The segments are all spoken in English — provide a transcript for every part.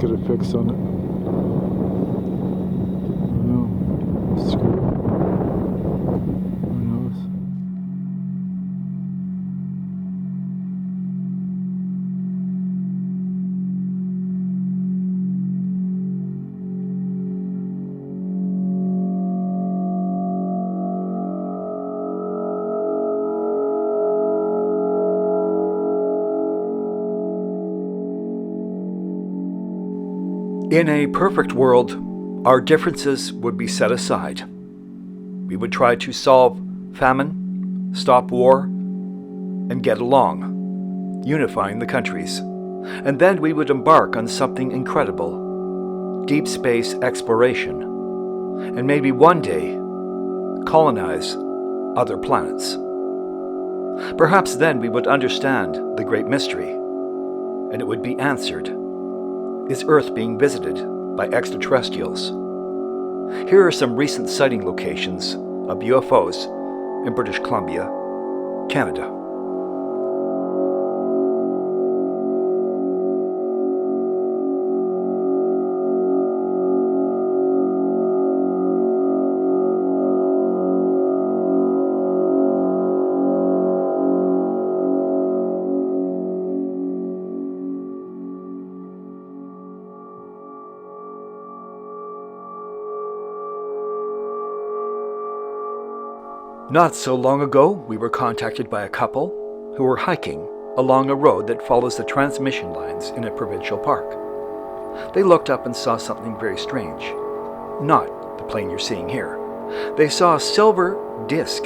get a fix on it. No. Screw it. Who knows? In a perfect world, our differences would be set aside. We would try to solve famine, stop war, and get along, unifying the countries. And then we would embark on something incredible, deep space exploration, and maybe one day colonize other planets. Perhaps then we would understand the great mystery, and it would be answered. Is Earth being visited by extraterrestrials? Here are some recent sighting locations of UFOs in British Columbia, Canada. Not so long ago, we were contacted by a couple who were hiking along a road that follows the transmission lines in a provincial park. They looked up and saw something very strange. Not the plane you're seeing here. They saw a silver disc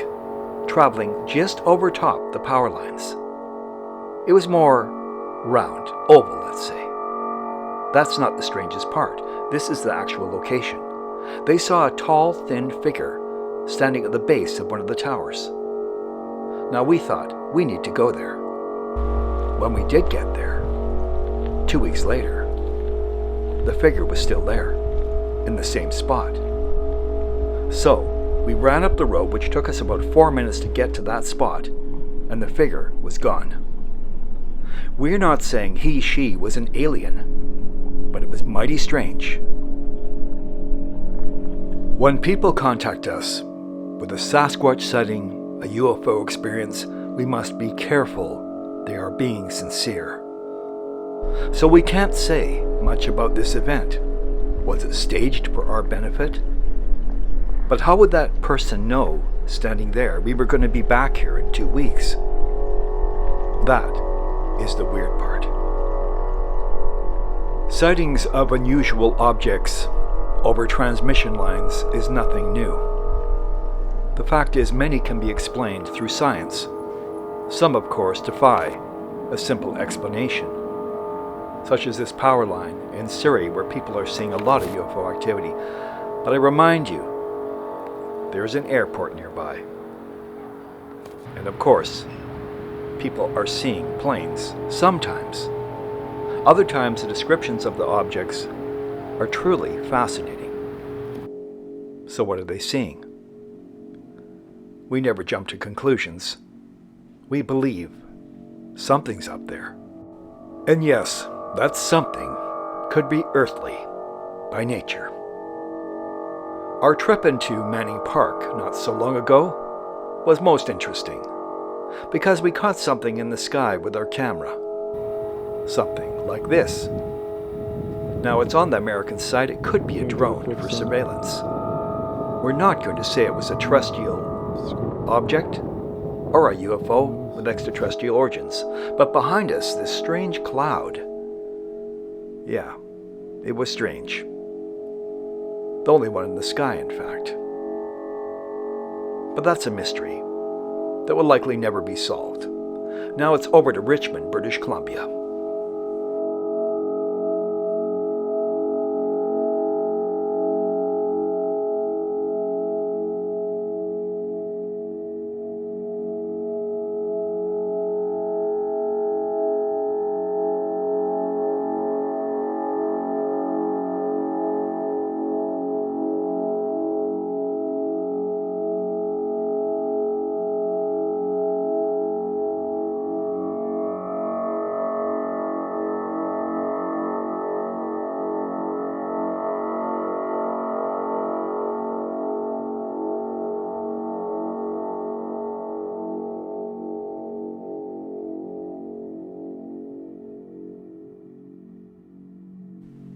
traveling just over top the power lines. It was more round, oval, let's say. That's not the strangest part. This is the actual location. They saw a tall, thin figure standing at the base of one of the towers. Now we thought, we need to go there. When we did get there, 2 weeks later, the figure was still there, in the same spot. So, we ran up the road, which took us about 4 minutes to get to that spot, and the figure was gone. We're not saying he, she was an alien, but it was mighty strange. When people contact us with a Sasquatch sighting, a UFO experience, we must be careful they are being sincere. So we can't say much about this event. Was it staged for our benefit? But how would that person know, standing there, we were going to be back here in 2 weeks? That is the weird part. Sightings of unusual objects over transmission lines is nothing new. The fact is, many can be explained through science. Some, of course, defy a simple explanation, such as this power line in Surrey where people are seeing a lot of UFO activity. But I remind you, there's an airport nearby. And of course, people are seeing planes, sometimes. Other times, the descriptions of the objects are truly fascinating. So what are they seeing? We never jump to conclusions. We believe something's up there. And yes, that something could be earthly by nature. Our trip into Manning Park not so long ago was most interesting because we caught something in the sky with our camera. Something like this. Now it's on the American side. It could be a drone for surveillance. We're not going to say it was a terrestrial object or a UFO with extraterrestrial origins, but behind us, this strange cloud. Yeah, it was strange. The only one in the sky, in fact. But that's a mystery that will likely never be solved. Now it's over to Richmond, British Columbia.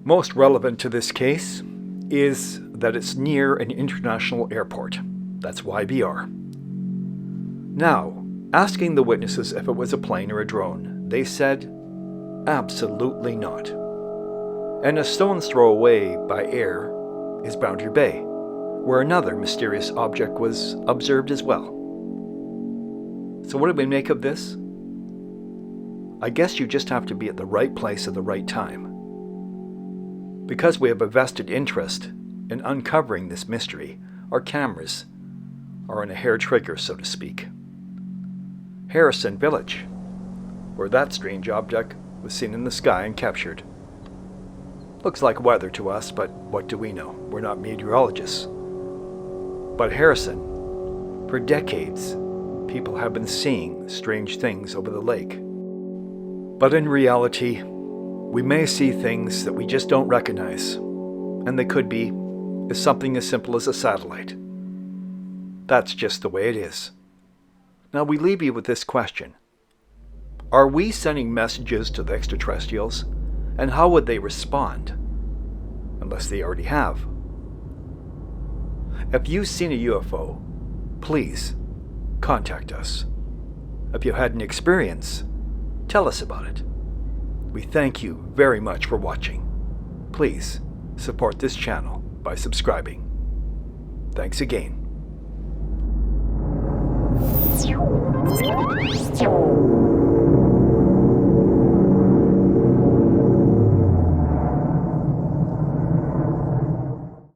Most relevant to this case is that it's near an international airport. That's YBR. Now, asking the witnesses if it was a plane or a drone, they said, absolutely not. And a stone's throw away by air is Boundary Bay, where another mysterious object was observed as well. So what do we make of this? I guess you just have to be at the right place at the right time. Because we have a vested interest in uncovering this mystery, our cameras are on a hair trigger, so to speak. Harrison Village, where that strange object was seen in the sky and captured. Looks like weather to us, but what do we know? We're not meteorologists. But Harrison, for decades, people have been seeing strange things over the lake. But in reality, we may see things that we just don't recognize, and they could be something as simple as a satellite. That's just the way it is. Now we leave you with this question. Are we sending messages to the extraterrestrials, and how would they respond? Unless they already have. If you've seen a UFO, please contact us. If you had an experience, tell us about it. We thank you very much for watching. Please support this channel by subscribing. Thanks again.